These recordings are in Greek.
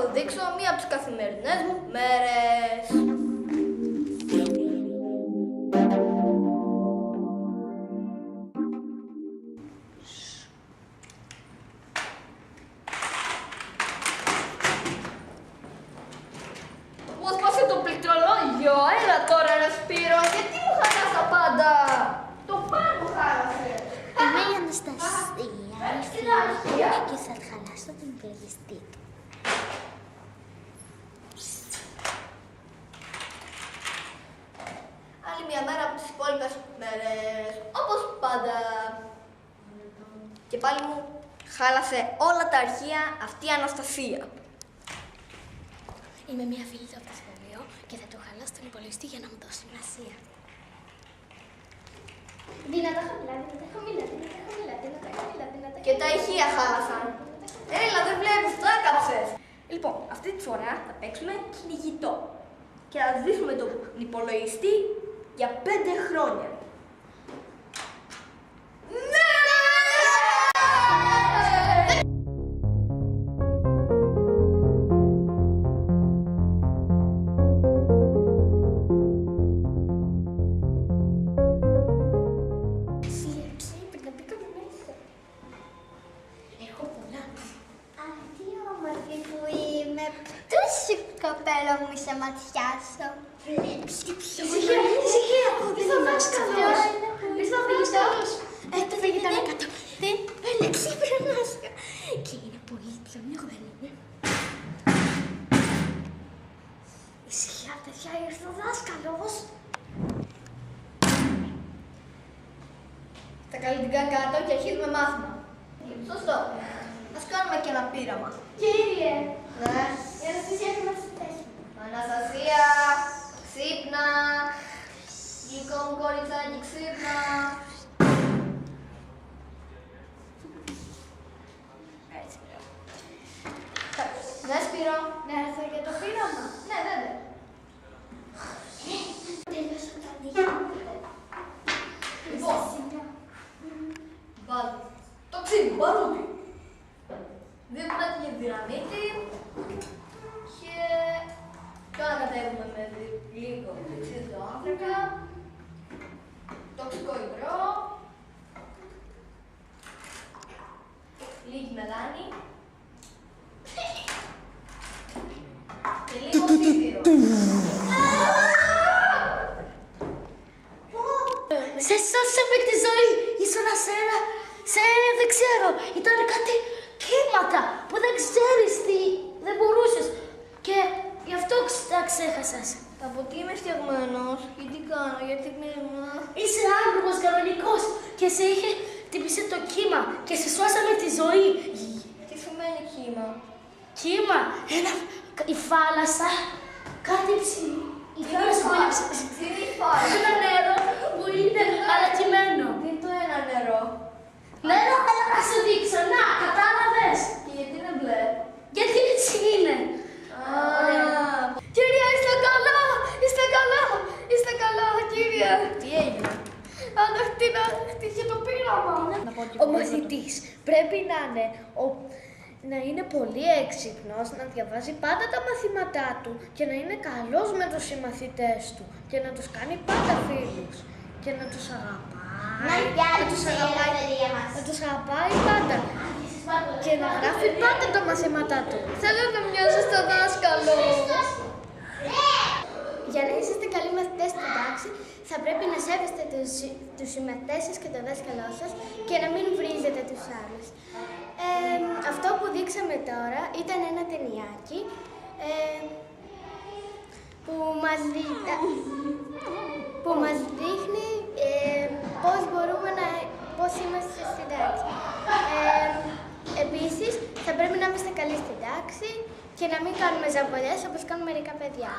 σας δείξω μία από τις καθημερινές μου μέρες. Πώς πάσε το πληκτρολόγιο, έλα τώρα ρε Σπύρο, γιατί μου χαλάς τα πάντα. Το πάνω μου χάλασε. Είμαι η Αναστασία και θα χαλάσω την πλαγιστή του. Άλλη μια μέρα από τις υπόλοιπες μέρες, όπως πάντα. Και πάλι μου χάλασε όλα τα αρχεία αυτή η Αναστασία. Είμαι μια φίλη του από το σχολείο και θα το χαλάσω τον υπολογιστή για να μου δώσει σημασία. Δυνατά χαμηλά, δυνατά χαμηλά, δυνατά χαμηλά, δυνατά χαμηλά, δυνατά. Και τα ηχεία χάλασαν. Έλα, δεν βλέπεις, το έκαψες. Λοιπόν, αυτή τη φορά θα παίξουμε κυνηγητό. Και θα σβήσουμε τον υπολογιστή για 5 χρόνια. Ναι! Κοπέλα μου, σε ματιάσω. Ησυχία! Ήρθε ο δάσκαλος! Ήρθε ο φαγητός! Το φαγητό είναι κάτω. Δεν είναι ξύπνος. Και είναι πολύ ψωμί, εγώ δεν είναι. Ησυχία, παιδιά, ήρθε ο δάσκαλος! Τα καλλιτικά κάτω και αρχίζουμε μάθημα. Σωστό. Ας κάνουμε και ένα πείραμα. Κύριε! Ναι. Η Αναστασία έχει μάθει τέχνη. Αναστασία, ξύπνα. Γλυκό μου κοριτσάκι, ξύπνα. Έτσι, Ναι, Σπύρο. να έρθω για το πείραμα. Ναι, βέβαια. Τελειώσα τα νύχια. Λοιπόν, βάλτε το ξύμι, μπαρούτι. Δύο κουτάκια δυναμίτη και τώρα κατέβουμε με λίγο ξύδι άνθρακα, τοξικό υγρό, λίγη μελάνη και λίγο σίδηρο. Σε σώσαμε τη ζωή! Ήσουν δεν ξέρω, ήταν κάτι κύματα που δεν ξέρεις τι, δεν μπορούσες και γι' αυτό τα ξέχασες. Από τι είμαι φτιαγμένος και τι κάνω, γιατί είμαι... Είσαι άνθρωπος κανονικός και σε είχε τυπήσει το κύμα και σε σώσαμε τη ζωή. Τι σημαίνει κύμα? Κύμα, η θάλασσα, κάτι ψηλό. Η θάλασσα που είναι ψηλό. Τι είναι η φάλα? Ένα νερό που είναι αλατιμένο. Τι είναι το ένα νερό? Νερό, αλλά να σου δείξω, να, κατάλαβες. Και γιατί είναι μπλε? Γιατί έτσι είναι. Κύριε, είστε καλά! Είστε καλά! Είστε καλά, κύριε! Τι έγινε? Αναχτύχε το πείραμα. Ο μαθητής πρέπει να είναι πολύ έξυπνος, να διαβάζει πάντα τα μαθήματά του και να είναι καλός με τους συμμαθητές του και να τους κάνει πάντα φίλους και να τους αγαπάει. Να τους αγαπάει πάντα και να γράφει πάντα τα μαθήματά του. Θέλω να μοιάζω στο δάσκαλο! Για να είσαστε καλοί μαθητές στην τάξη, θα πρέπει να σέβεστε τους συμμαθητές σας και το δάσκαλό σας και να μην βρίζετε τους άλλους. Αυτό που δείξαμε τώρα ήταν ένα ταινιάκι που μας δείχνει πώς είμαστε στην τάξη. Επίσης, θα πρέπει να είμαστε καλοί στην τάξη και να μην κάνουμε ζαμπολιές όπως κάνουν μερικά παιδιά.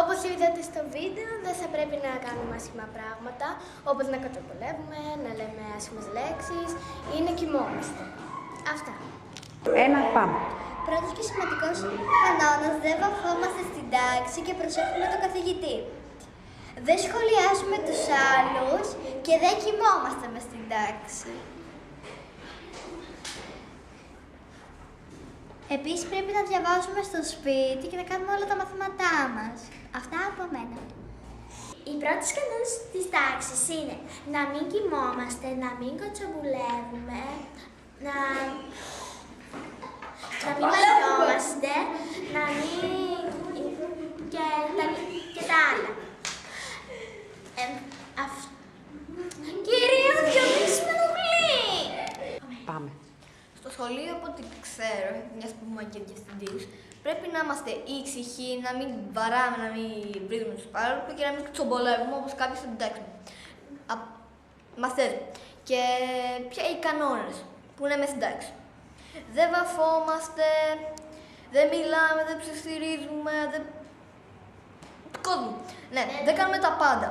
Όπως είδατε στο βίντεο, δεν θα πρέπει να κάνουμε άσχημα πράγματα, όπως να καταπολεύουμε, να λέμε άσχημες λέξεις ή να κοιμόμαστε. Αυτά. Πάμε. Πρώτος και σημαντικός κανόνας, δεν βαφόμαστε στην τάξη και προσέχουμε τον καθηγητή. Δεν σχολιάζουμε τους άλλους και δεν κοιμόμαστε μες στην τάξη. Επίσης πρέπει να διαβάζουμε στο σπίτι και να κάνουμε όλα τα μαθήματά μας. Αυτά από μένα. Οι πρώτες κανόνες της τάξης είναι να μην κοιμόμαστε, να μην κοτσομπουλεύουμε, να μην βαριόμαστε, να μην... και τα άλλα. Κυρία Διονύση με ενοχλεί! Πάμε. Στο σχολείο, από ό,τι ξέρω, μιας που είμαι και διευθυντής, πρέπει να είμαστε ήσυχοι, να μην βαράμε, να μην βρίζουμε τους υπάλληλους και να μην τσομπολεύουμε όπως κάποιοι στην τάξη μου. Μαθαίνετε. Και ποια είναι οι κανόνες που είναι μέσα στην τάξη. Δεν βαφόμαστε, δεν μιλάμε, δεν ψιθυρίζουμε, κόσμο. Ναι, δεν κάνουμε τα πάντα.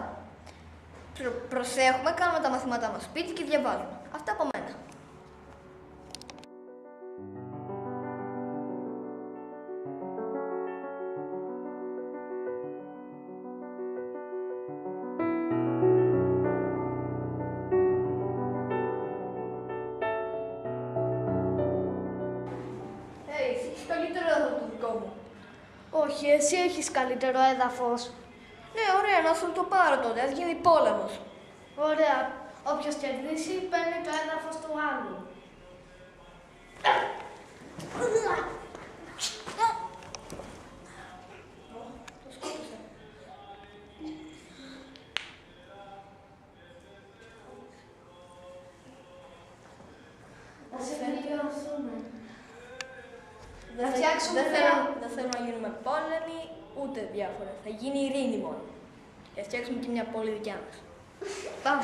Προσέχουμε, κάνουμε τα μαθήματά μας σπίτι και διαβάζουμε. Αυτά από μένα. Εσύ έχεις καλύτερο έδαφος του δικό μου. Όχι, εσύ έχεις καλύτερο έδαφος. Ναι, ωραία, να σου το πάρω τότε, ας γίνει πόλεμος. Ωραία. Όποιος κερδίσει παίρνει το έδαφος του άλλου. Θα σε βελτιώσουμε. Δεν θέλω να γίνουμε πόλεμοι, ούτε διάφορα. Θα γίνει ειρήνη μόνο. Και θα φτιάξουμε και μια πόλη δικιά μας. Πάμε.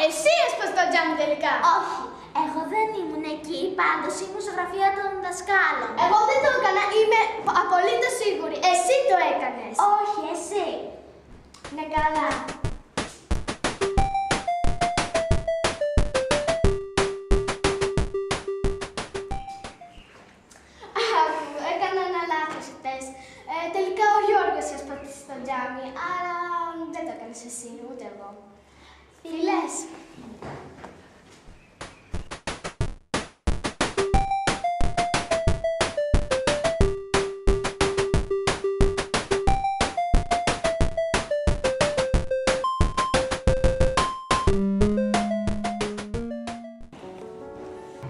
Εσύ έσπασες το τζάμι τελικά. Όχι, εγώ δεν ήμουν εκεί, πάντως ήμουν στο γραφείο των δασκάλων. Εγώ δεν το έκανα, είμαι απολύτως σίγουρη. Εσύ το έκανες. Όχι, εσύ. Ναι, καλά. Έκανα ένα λάθος χτες. Τελικά ο Γιώργος έσπασε στο τζάμι, άρα δεν το έκανες εσύ, ούτε εγώ. Φιλές.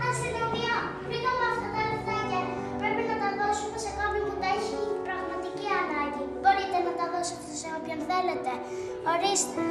Αστυνομία, βρήκαμε αυτά τα λεφτάκια. Πρέπει να τα δώσουμε σε κάποιον που τα έχει πραγματική ανάγκη. Μπορείτε να τα δώσετε σε όποιον θέλετε. Ορίστε.